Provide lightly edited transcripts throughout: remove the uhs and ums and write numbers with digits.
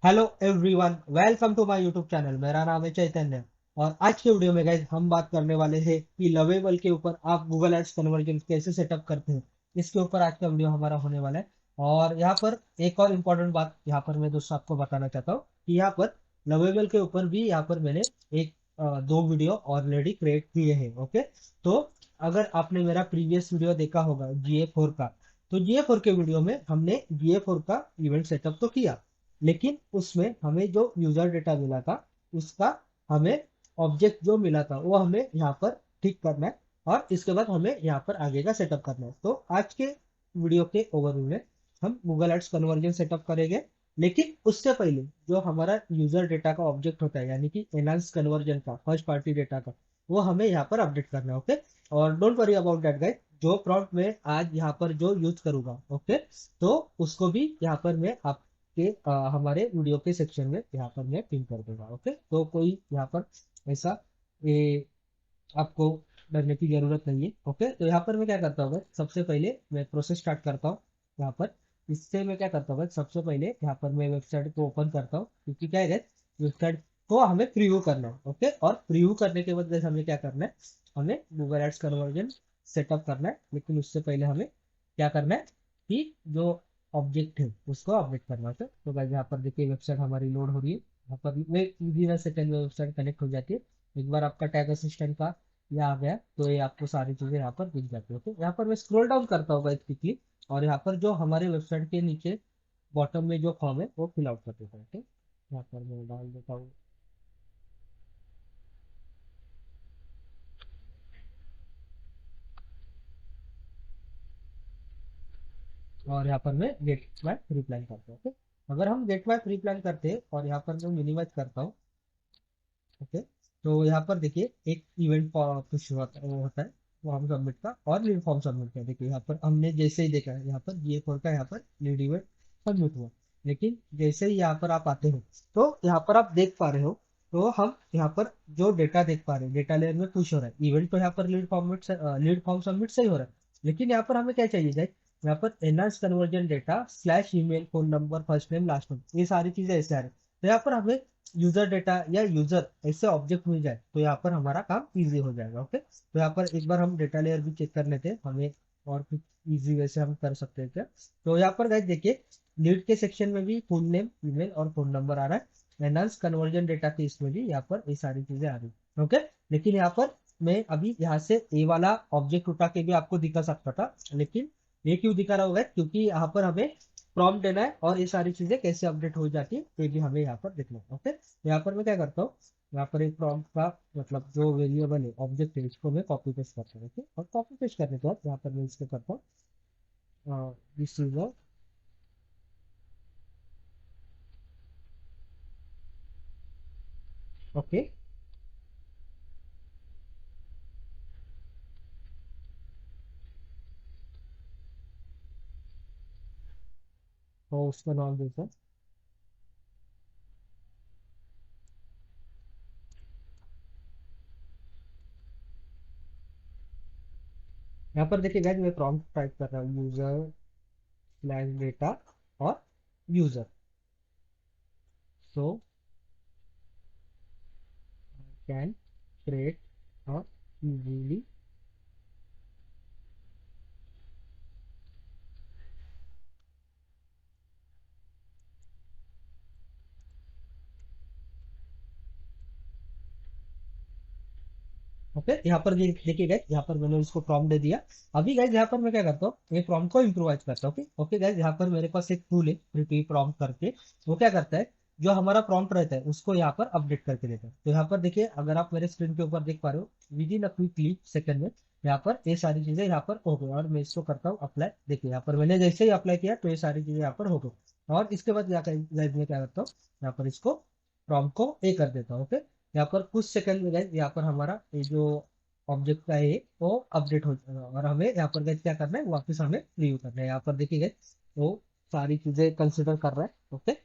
Hello everyone, welcome to my YouTube channel. मेरा नाम है चैतन्य और आज के वीडियो में गाइस हम बात करने वाले हैं कि लवेबल के ऊपर आप गूगल एड्स कन्वर्जन कैसे सेटअप करते हैं। इसके ऊपर आज का वीडियो हमारा होने वाला है। और यहाँ पर एक और इम्पोर्टेंट बात यहाँ पर मैं दोस्तों आपको बताना चाहता हूँ कि यहाँ पर लवेबल के ऊपर भी यहाँ पर मैंने दो वीडियो ऑलरेडी क्रिएट किए हैं। ओके, तो अगर आपने मेरा प्रीवियस वीडियो देखा होगा GA4 का, तो GA4 के वीडियो में हमने GA4 का इवेंट सेटअप तो किया, लेकिन उसमें हमें जो यूजर डेटा मिला था उसका हमें ऑब्जेक्ट जो मिला था वो हमें यहाँ पर ठीक करना है और इसके बाद हमें यहाँ पर आगे का सेटअप करना है। तो आज के वीडियो के ओवरव्यू में हम गूगल एड्स कन्वर्जन सेटअप करेंगे, लेकिन उससे पहले जो हमारा यूजर डेटा का ऑब्जेक्ट होता है यानी कि एनहांस कन्वर्जन का फर्स्ट पार्टी डेटा का, वो हमें यहाँ पर अपडेट करना है। ओके, और don't worry about that guys, जो प्रॉम्प्ट में आज यहाँ पर जो यूज करूंगा, ओके, तो उसको भी यहाँ पर मैं आप के हमारे वीडियो के सेक्शन में यहाँ पर मैं पिन कर दूंगा। ओके, तो कोई यहाँ पर ऐसा ए, आपको डरने की जरूरत नहीं है। ओके, तो यहाँ पर मैं क्या करता हूँ, सबसे पहले मैं प्रोसेस स्टार्ट करता हूँ। यहाँ पर इससे मैं क्या करता हूँ, सबसे पहले यहाँ पर मैं वेबसाइट को ओपन करता हूँ, क्योंकि क्या है, वेबसाइट को हमें प्रीव्यू करना है। ओके, और प्रीव्यू करने के बाद हमें क्या करना है, हमें गूगल एड्स कन्वर्जन सेटअप करना है। लेकिन उससे पहले हमें क्या करना है कि जो ऑब्जेक्ट है उसको अपडेट करना है। तो गाइस यहाँ पर देखिए वेबसाइट हमारी लोड हो रही है। यहाँ पर विदिन अ सेकंड में वेबसाइट कनेक्ट हो जाती है। एक बार आपका टैग असिस्टेंट का ये आ गया तो ये आपको सारी चीजें यहाँ पर दिख जाती है। तो यहाँ पर मैं स्क्रॉल डाउन करता हूँ गाइस क्विकली, और यहाँ पर जो हमारे वेबसाइट के नीचे बॉटम में जो फॉर्म है वो फिल आउट कर देता हूँ। ठीक, यहाँ पर मैं डाल देता हूँ। और यहाँ पर मैं गेट बाय फ्री प्लान करता हूँ। ओके, अगर हम गेट बाय फ्री प्लान करते हैं और यहाँ पर मैं मिनिमाइज करता हूँ, ओके, तो यहाँ पर देखिए एक इवेंट पुश होता है, वो हम सबमिट का और लीड फॉर्म सबमिट का। देखिए यहाँ पर हमने जैसे ही देखा है यहाँ पर GA4 का यहाँ पर लीड इवेंट सबमिट हुआ, लेकिन जैसे ही यहाँ पर आप आते हो तो यहाँ पर आप देख पा रहे हो, तो हम यहाँ पर जो डेटा देख पा रहे हैं डेटा लेयर में पुश हो रहा है इवेंट, तो यहाँ पर लीड फॉर्म सबमिट सही हो रहा है। लेकिन यहाँ पर हमें क्या चाहिए जाए, यहाँ पर enhance conversion data slash email phone number first name last name, ये सारी चीजें ऐसे आ रही है। तो यहाँ पर हमें यूजर डेटा या यूजर ऐसे ऑब्जेक्ट मिल जाए तो यहाँ पर हमारा काम इजी हो जाएगा। ओके, तो यहाँ पर एक बार हम डेटा लेयर भी चेक कर लेते हैं, हमें और कुछ इजी वैसे हम कर सकते हैं क्या। तो यहाँ पर गाइस देखिए लीड के सेक्शन में भी फुल नेम ईमेल और फोन नंबर आ रहा है, एनहांस कन्वर्जन डेटा के इसमें भी यहाँ पर ये सारी चीजें आ रही है। ओके, लेकिन यहाँ पर मैं अभी यहाँ से ए वाला ऑब्जेक्ट उठा के भी आपको दिखा सकता था, लेकिन ये क्यों दिखा रहा होगा, क्योंकि यहाँ पर हमें प्रॉम्प्ट देना है और ये सारी चीजें कैसे अपडेट हो जाती है ये भी हमें यहाँ पर देखना है। ओके, तो यहाँ पर मैं क्या करता हूँ, यहाँ पर एक प्रॉम्प्ट का मतलब जो वेरिएबल है ऑब्जेक्ट है इसको मैं कॉपी पेस्ट करता हूँ। ओके, और कॉपी पेस्ट करने के बाद यहाँ पर मैं इसको करता हूँ दिस इज ओके, तो उसका नाम देता हूँ। यहाँ पर देखिए गाइस मैं प्रॉम्प्ट टाइप कर रहा हूँ यूजर स्लैश डेटा और user, so can create easily. Okay, यहाँ पर देखिए गाइस यहाँ पर मैंने उसको प्रॉम्प्ट दे दिया। अभी गाइस यहाँ पर मैं क्या करता हूँ, ये प्रॉम्प्ट को इम्प्रोवाइज करता हूँ। ओके ओके गाइस, यहाँ पर मेरे पास एक टूल है प्रिटी प्रॉम्प्ट करके, वो क्या करता है, जो हमारा प्रॉम्प्ट रहता है उसको यहाँ पर अपडेट करके देता है। तो यहाँ पर देखिए अगर आप मेरे स्क्रीन के ऊपर देख पा रहे हो, with in a quick second में यहाँ पर ये सारी चीजें यहाँ पर हो गई और मैं इसको करता हूँ अप्लाई। देखिए यहाँ पर मैंने जैसे ही अप्लाई किया तो ये सारी चीजें यहाँ पर हो गई। और इसके बाद मैं क्या करता हूँ, यहाँ पर इसको प्रॉम्प्ट को ए कर देता हूँ। ओके, यहाँ पर कुछ सेकंड में गाइस यहाँ पर हमारा ये जो ऑब्जेक्ट का है वो अपडेट हो जाएगा और हमें यहाँ पर गाइस क्या करना है, वापस हमें रिव्यू करना है। यहाँ पर देखिए गाइस वो सारी चीजें कंसिडर कर रहा है। ओके,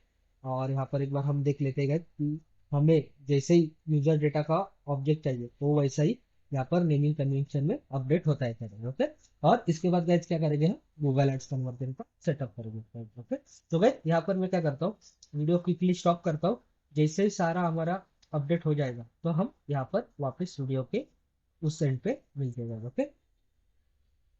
और यहाँ पर एक बार हम देख लेते हैं गाइस कि हमें जैसे ही यूजर डेटा का ऑब्जेक्ट चाहिए तो वैसा ही यहाँ पर नेमिंग कन्वेंशन में अपडेट होता है करेंगे। ओके, और इसके बाद गाइज क्या करेंगे, हम गूगल एड्स कन्वर्जन का सेटअप करेंगे। ओके, तो गाइज यहाँ पर मैं क्या करता हूँ, वीडियो क्विकली स्टॉप करता हूँ। जैसे ही सारा हमारा अपडेट हो जाएगा तो हम यहाँ पर वापस वीडियो के उस एंड पे मिलते जाएगा। Okay,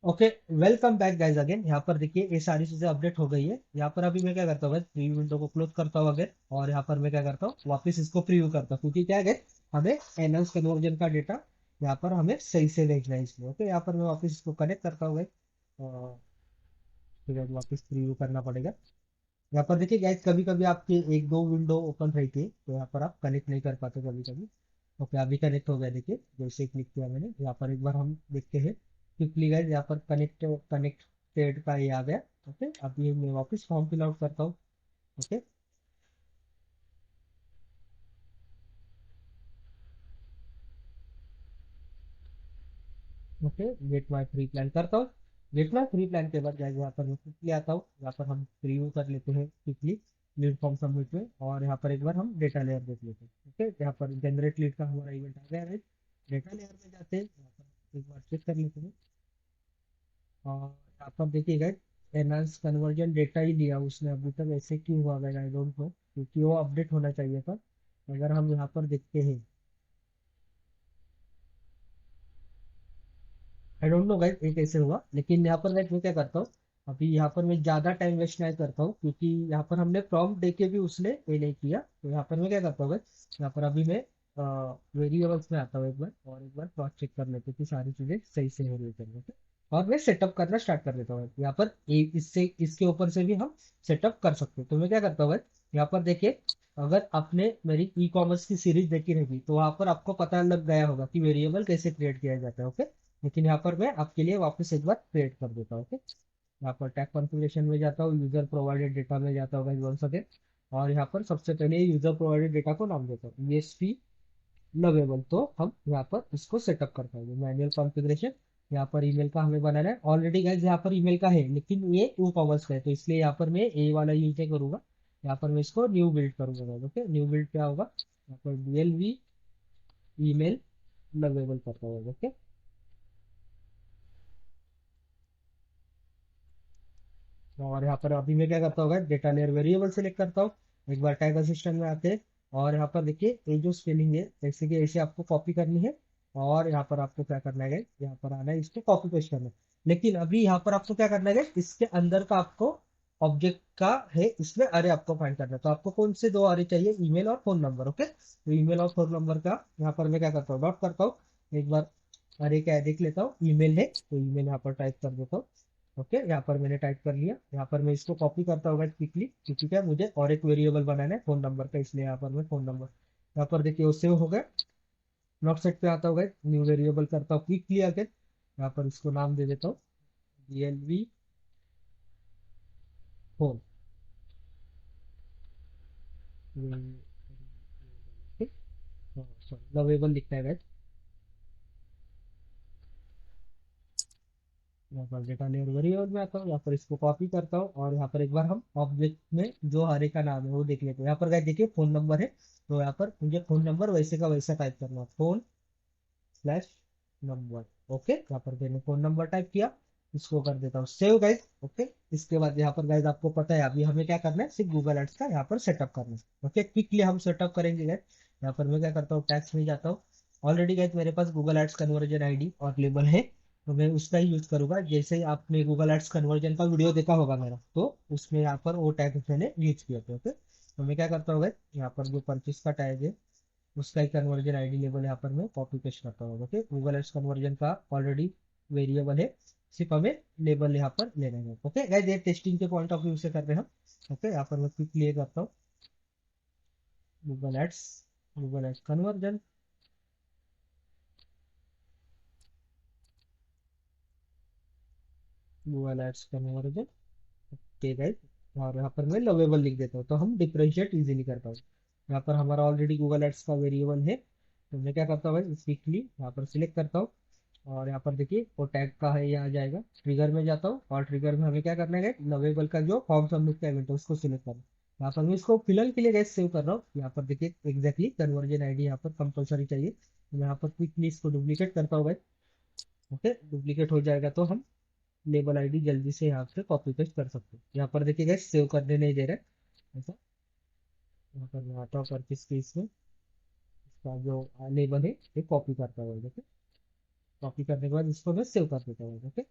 okay, welcome back guys again. यहाँ पर देखिए ये सारी चीजें अपडेट हो गई है। यहाँ पर अभी मैं क्या करता हूँ, प्रीव्यू विंडो को क्लोज करता हूँ अगेन, और यहाँ पर मैं क्या करता हूँ, वापस इसको प्रीव्यू करता हूँ, क्योंकि क्या है guys, हमें एनहांस कन्वर्जन का डेटा यहाँ पर हमें सही से देखना है इसलिए। ओके, यहाँ पर मैं वापस इसको कनेक्ट करता हूँ guys, और फिर वापस प्रीव्यू करना पड़ेगा। यहाँ पर देखिए गाइज, कभी कभी आपकी एक दो विंडो ओपन रहती है तो यहाँ पर आप कनेक्ट नहीं कर पाते कभी कभी। ओके, अभी कनेक्ट हो गया, देखिए जैसे क्लिक किया मैंने, यहाँ पर एक बार हम देखते हैं क्विकली गाइज, यहाँ पर कनेक्टेड का ये आ गया। ओके, अभी मैं वापस फॉर्म फिल आउट करता हूँ। Okay, okay, get my free plan करता हूँ। गेट माई फ्री प्लान के बाद गाइज यहाँ पर मैं क्विकली आता हूँ, यहाँ पर हम प्रीव्यू कर लेते हैं क्विकली लीड फॉर्म सबमिट में, और यहाँ पर एक बार हम डेटा लेयर देख लेते हैं। ओके, यहाँ पर जनरेट लीड का हमारा इवेंट आ गया है। डेटा लेयर में जाते हैं, यहाँ पर एक बार चेक कर लेते हैं, और यहाँ पर देखिएगा एनहांस कन्वर्जन डेटा ही लिया उसने अभी तक, ऐसे क्यों हुआ है आई डोंट नो, क्योंकि वो अपडेट होना चाहिए था। अगर हम यहाँ पर देखते हैं, आई डोंट नो गाइस ये कैसे हुआ, लेकिन यहाँ पर मैं क्या करता हूँ, अभी यहाँ पर मैं ज्यादा टाइम वेस्ट नहीं करता हूँ, क्योंकि यहाँ पर हमने प्रॉम्प्ट देके भी उसने ये नहीं किया। तो यहाँ पर मैं क्या करता हूँ guys, यहाँ पर अभी मैं वेरिएबल्स में आता हूँ एक बार, और एक बार क्रॉस चेक कर लेते हैं कि सारी चीजें सही से हो रही है। और मैं सेटअप करना स्टार्ट कर देता हूँ यहाँ पर, इससे इसके ऊपर से भी हम सेटअप कर सकते हैं। तो मैं क्या करता हूँ यहाँ पर देखिए, अगर आपने मेरी ई कॉमर्स की सीरीज देखी रहेगी तो वहां पर आपको पता लग गया होगा कि वेरिएबल कैसे क्रिएट किया जाता है। ओके, लेकिन यहाँ पर मैं आपके लिए वापस एक बार क्रिएट कर देता हूँ। ओके, यहाँ पर टैग कॉन्फ़िगरेशन में जाता हूँ, यूजर प्रोवाइडेड डेटा में जाता हूँ वंस अगेन, और यहाँ पर सबसे पहले यूजर प्रोवाइडेड डेटा को नाम देता हूँ ESP लवेबल। तो हम यहाँ पर इसको सेटअप कर पाएंगे मैनुअल कॉन्फ़िगरेशन। यहाँ पर ईमेल का हमें बनाना है, ऑलरेडी गाइस यहाँ पर ईमेल का है, लेकिन ये ई कॉमर्स का है, तो इसलिए यहाँ पर मैं ए वाला यूज नहीं करूंगा। यहाँ पर मैं इसको न्यू बिल्ड करूंगा। ओके, न्यू बिल्ड क्या होगा, यहाँ पर DLV ईमेल लवेबल करता हूँ। ओके, और यहाँ पर अभी मैं क्या करता हूँ, डेटा लेयर वेरिएबल सेलेक्ट करता हूँ, एक बार टैग असिस्टेंट में आते हैं, और यहाँ पर देखिए ये जो स्पेलिंग है जैसे कि ऐसे आपको कॉपी करनी है, और यहाँ पर आपको क्या करना है guys, यहाँ पर आना है, इसको कॉपी पेस्ट करना है। लेकिन अभी यहाँ पर आपको क्या करना है guys, इसके अंदर का आपको ऑब्जेक्ट का है, इसमें अरे आपको फाइंड करना है। तो आपको कौन से दो अरे चाहिए, ईमेल और फोन नंबर। ओके, तो ईमेल और फोन नंबर का यहाँ पर मैं क्या करता हूँ, डॉट करता हूँ, एक बार अरे क्या है देख लेता हूँ, ईमेल है तो ईमेल यहाँ पर टाइप कर देता हूँ। ओके, यहाँ पर मैंने टाइप कर लिया, यहाँ पर मैं इसको कॉपी करता हूँ क्विकली, क्योंकि क्या मुझे और एक वेरिएबल बनाना है फोन नंबर का, इसलिए यहाँ पर मैं फोन नंबर, यहाँ पर देखिए वो सेव हो गया। नॉट सेट पे आता होगा, न्यू वेरिएबल करता हूँ क्विकली अगेन, यहाँ पर इसको नाम दे देता हूँ DLV फोन। सॉरी लवेबल लिखना है guys। यहाँ पर डेटा लेयर वेरिएबल में आता हूँ, यहाँ पर इसको कॉपी करता हूँ, और यहाँ पर एक बार हम ऑब्जेक्ट में जो हरे का नाम है वो देख लेते हैं। यहाँ पर गाइस देखिए फोन नंबर है, तो यहाँ पर मुझे फोन नंबर वैसे का वैसा टाइप करना है, फोन स्लैश नंबर। ओके, यहाँ पर मैंने फोन नंबर टाइप किया, इसको कर देता हूँ सेव गाइज। ओके, इसके बाद यहाँ पर गाइज आपको पता है अभी हमें क्या करना है, सिर्फ गूगल एड्स का यहाँ पर सेटअप करना है। ओके, क्विकली हम सेटअप करेंगे गाइज। यहाँ पर मैं क्या करता हूँ, टैक्स में जाता हूँ, ऑलरेडी गाइज मेरे पास गूगल एड्स कन्वर्जन आईडी और लेबल है, तो मैं उसका ही यूज करूंगा। जैसे ही आपने गूगल एड्स कन्वर्जन का वीडियो देखा होगा मेरा, तो उसमें यहाँ पर वो टैग मैंने यूज किया था। ओके, तो मैं क्या करता हूँ गाइज, यहाँ पर जो परचेस का टैग है उसका एक कन्वर्जन आईडी लेबल यहाँ पर मैं कॉपी पेस्ट करता हूँ। ओके, गूगल एड्स कन्वर्जन का ऑलरेडी वेरिएबल है, सिर्फ हमें लेबल यहाँ पर लेना है। ओके गाइस, ये टेस्टिंग के पॉइंट ऑफ व्यू से कर रहे हैं हम। ओके, यहाँ पर मैं क्विकली ये करता हूँ, Google ads, Google ads conversion, Google ads conversion. Okay guys, और यहाँ पर मैं लवेबल लिख देता हूँ, तो हम डिफ्रेंशिएट इजीली कर पाएंगे। यहाँ पर हमारा ऑलरेडी गूगल एड्स का वेरिएबल है, तो मैं क्या करता हूँ क्विकली यहाँ पर सिलेक्ट करता हूँ, और यहाँ पर देखिए वो टैग का है, ये आ जाएगा। ट्रिगर में जाता हूँ, और ट्रिगर में हमें क्या करना है, लवेबल का जो फॉर्म सबमिट का इवेंट है उसको सिलेक्ट करना है। यहाँ पर मैं इसको फिलहाल के लिए गैस सेव कर रहा हूँ। यहाँ पर देखिए एग्जैक्टली कन्वर्जन आईडी यहाँ पर कंपलसरी चाहिए, यहाँ पर क्विकली इसको डुप्लीकेट करता हूँ भाई। ओके, डुप्लीकेट हो जाएगा तो हम लेबल आईडी जल्दी से यहाँ से कॉपी पेस्ट कर सकते हैं। यहाँ पर देखिए गाइस सेव करने नहीं दे रहा है ऐसा। यहाँ पर मैं आता हूँ परचेस केस में, इसका जो लेबल है ये कॉपी करता हूँ। देखिए कॉपी करने के बाद इसको मैं सेव कर देता हूँ। ओके,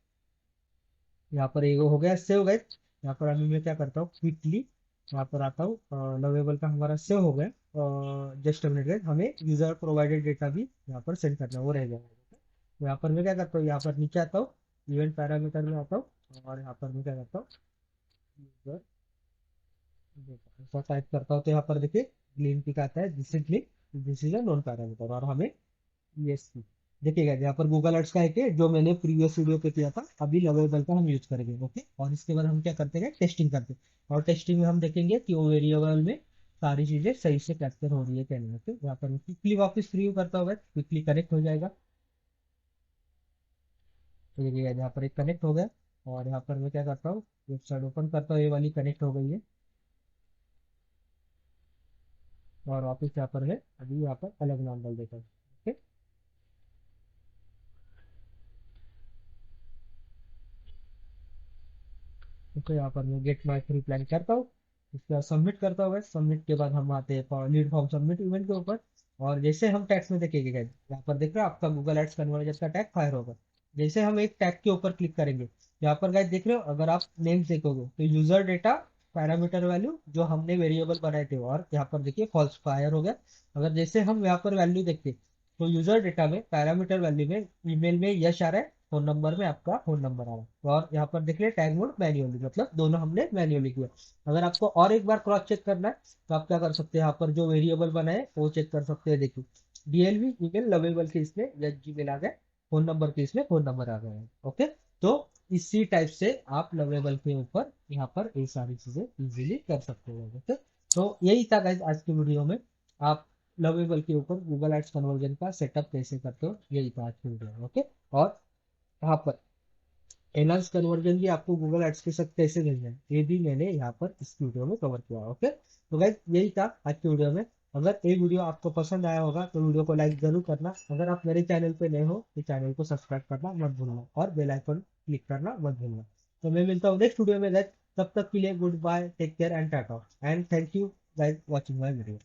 यहाँ पर ये हो गया सेव गाइस। यहाँ पर अभी मैं क्या करता हूँ क्विकली यहाँ पर आता हूँ, लवेबल का हमारा सेव हो गया। जस्ट अ मिनट गाइस, हमें यूजर प्रोवाइडेड डेटा भी यहाँ पर सेंड करना है, वो रह जाएगा। तो यहाँ पर मैं क्या करता हूँ, यहाँ पर नीचे आता हूँ, इवेंट पैरामीटर में आता हूँ और यहाँ पर मैं क्या करता हूँ यूजर ऐसा टाइप करता हूँ। तो यहाँ पर देखिए ग्लीन टिक आता है, this is green, this is a non parameter, और हमें यस देखिएगा यहाँ पर गूगल अर्ट्स का है कि जो मैंने प्रीवियस वीडियो पे किया था, अभी लवेबल का हम यूज करेंगे। ओके, और इसके बाद हम क्या करते हैं टेस्टिंग करते हैं, और टेस्टिंग में हम देखेंगे कि वो वेरिएबल में सारी चीजें सही से कैप्चर हो रही है क्या नहीं। ओके, यहाँ पर क्विकली वापस प्रीव्यू करता हुआ क्विकली कनेक्ट हो जाएगा। तो देखिएगा यहाँ पर एक कनेक्ट हो गया, और यहाँ पर मैं क्या करता हूँ वेबसाइट ओपन करता हूँ, ये वाली कनेक्ट हो गई है। और वापस यहाँ पर है, अभी यहाँ पर अलग नाम डाल देता हूँ। ओके, तो यहाँ पर मैं गेट माई फ्री प्लान करता हूँ, उसके बाद सबमिट करता हूँ। सबमिट के बाद हम आते हैं लीड फॉर्म सबमिट इवेंट के ऊपर। और जैसे हम टैग्स में देखेंगे guys, यहाँ पर देख रहे हो आपका गूगल एड्स कन्वर्जन का टैग फायर होगा। जैसे हम एक टैग के ऊपर क्लिक करेंगे, यहाँ पर गाइस देख रहे हो, अगर आप नेम्स देखोगे तो यूजर डेटा पैरामीटर वैल्यू जो हमने वेरिएबल बनाए थे, और यहाँ पर देखिए फॉल्स फायर हो गया। अगर जैसे हम यहाँ पर वैल्यू देखते तो यूजर डेटा में पैरामीटर वैल्यू में ईमेल में यश आ रहा है, फोन नंबर में आपका फोन नंबर आ रहा है, और यहाँ पर देख रहे टैग मोड मैन्युअली, मतलब दोनों हमने मैन्युअली किया। अगर आपको और एक बार क्रॉस चेक करना है तो आप क्या कर सकते हैं, यहाँ पर जो वेरिएबल बनाए वो चेक कर सकते हैं। देखिए डीएलवी ईमेल लवेबल के इसमें या जीमेल आ गए, फोन नंबर के इसमें फोन नंबर आ गए हैं। ओके, तो इसी टाइप से आप लवेबल के ऊपर यहाँ पर ये सारी चीजें इजीली कर सकते हो। ओके, तो यही था गाइस आज की वीडियो में, आप लवेबल के ऊपर गूगल एड्स कन्वर्जन का सेटअप कैसे करते हो, यही था आज की वीडियो। ओके, और यहाँ पर एनहांस कन्वर्जन भी आपको गूगल एड्स के साथ कैसे भेजना है, ये भी मैंने यहाँ पर इस वीडियो में कवर किया। ओके, तो गाइस यही था आज की वीडियो में। अगर ये वीडियो आपको पसंद आया होगा तो वीडियो को लाइक जरूर करना। अगर आप मेरे चैनल पे नए हो तो चैनल को सब्सक्राइब करना मत भूलना, और बेल आइकन क्लिक करना मत भूलना। तो मैं मिलता हूँ नेक्स्ट वीडियो में गाइस, तब तक के लिए good bye, take care and tata, and thank you guys watching my video.